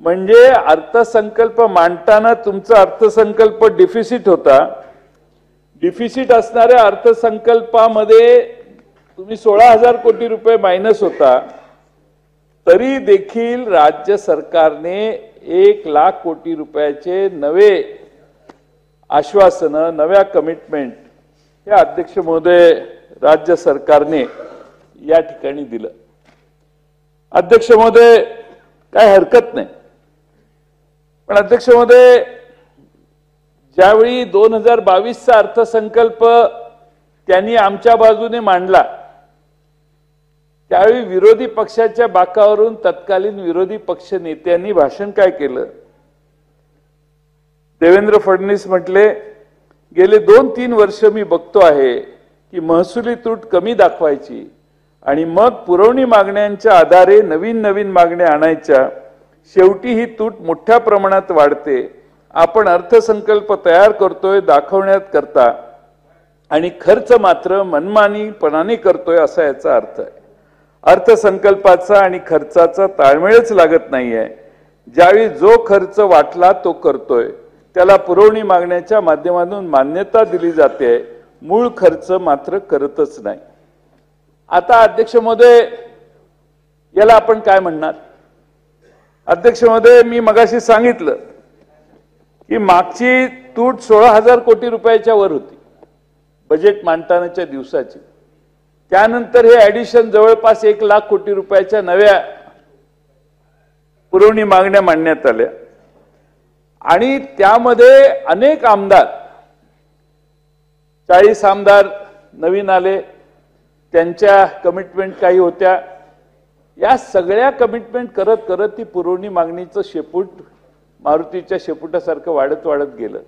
म्हणजे अर्थसंकल्प मांडताना तुमचा अर्थसंकल्प डिफिसिट होता। डिफिसिट असणाऱ्या अर्थसंकल्पामध्ये तुम्ही 16,000 कोटी रुपये मायनस होता, तरी देखील राज्य सरकारने 1 लाख कोटी रुपयाचे नवे आश्वासन, नव्या कमिटमेंट हे अध्यक्ष महोदय राज्य सरकारने या ठिकाणी दिलं। अध्यक्ष महोदय काय हरकत नाही, पण अध्यक्ष महोदय ज्यावेळी 2022 चा अर्थसंकल्प त्यांनी आमच्या बाजूने मांडला, त्यावेळी विरोधी पक्षाच्या बाकावरून तत्कालीन विरोधी पक्ष नेत्यांनी भाषण काय केलं? देवेंद्र फडणवीस म्हटले, गेले 2-3 वर्ष मी बघतो आहे की महसुली तूट कमी दाखवायची आणि मग पुरवणी मागण्यांच्या आधारे नवीन मागण्या आणायच्या, शेवटी ही तूट मोठ्या प्रमाणात वाढते। आपण अर्थसंकल्प तयार करतोय दाखवण्यात करता आणि खर्च मात्र मनमानीपणाने करतोय असा याचा अर्थ आहे। अर्थसंकल्पाचा आणि खर्चाचा ताळमेळच लागत नाहीये। ज्यावेळी जो खर्च वाटला तो करतोय, त्याला पुरवणी मागण्याच्या माध्यमातून मान्यता दिली जाते, मूळ खर्च मात्र करतच नाही। आता अध्यक्ष महोदय याला आपण काय म्हणणार? अध्यक्ष महोदय मी मगाशी सांगितलं की मागची तूट 16,000 कोटी रुपयाच्या वर होती बजेट मांडतानाच्या दिवसाची। त्यानंतर हे ऍडिशन जवळपास 1 लाख कोटी रुपयाच्या नव्या पुरवणी मागण्या मांडण्यात आल्या आणि त्यामध्ये अनेक आमदार, 40 आमदार नवीन आले, त्यांच्या कमिटमेंट काही होत्या। या सगळ्या कमिटमेंट करत करत ती पुरवणी मागणीचं शेपूट मारुतीच्या शेपुटासारखं वाढत गेलं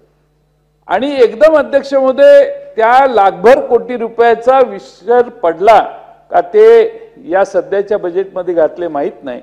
आणि एकदम अध्यक्ष महोदय त्या लाखभर कोटी रुपयाचा विसर पडला का ते या सध्याच्या बजेटमध्ये घातले माहित नाही।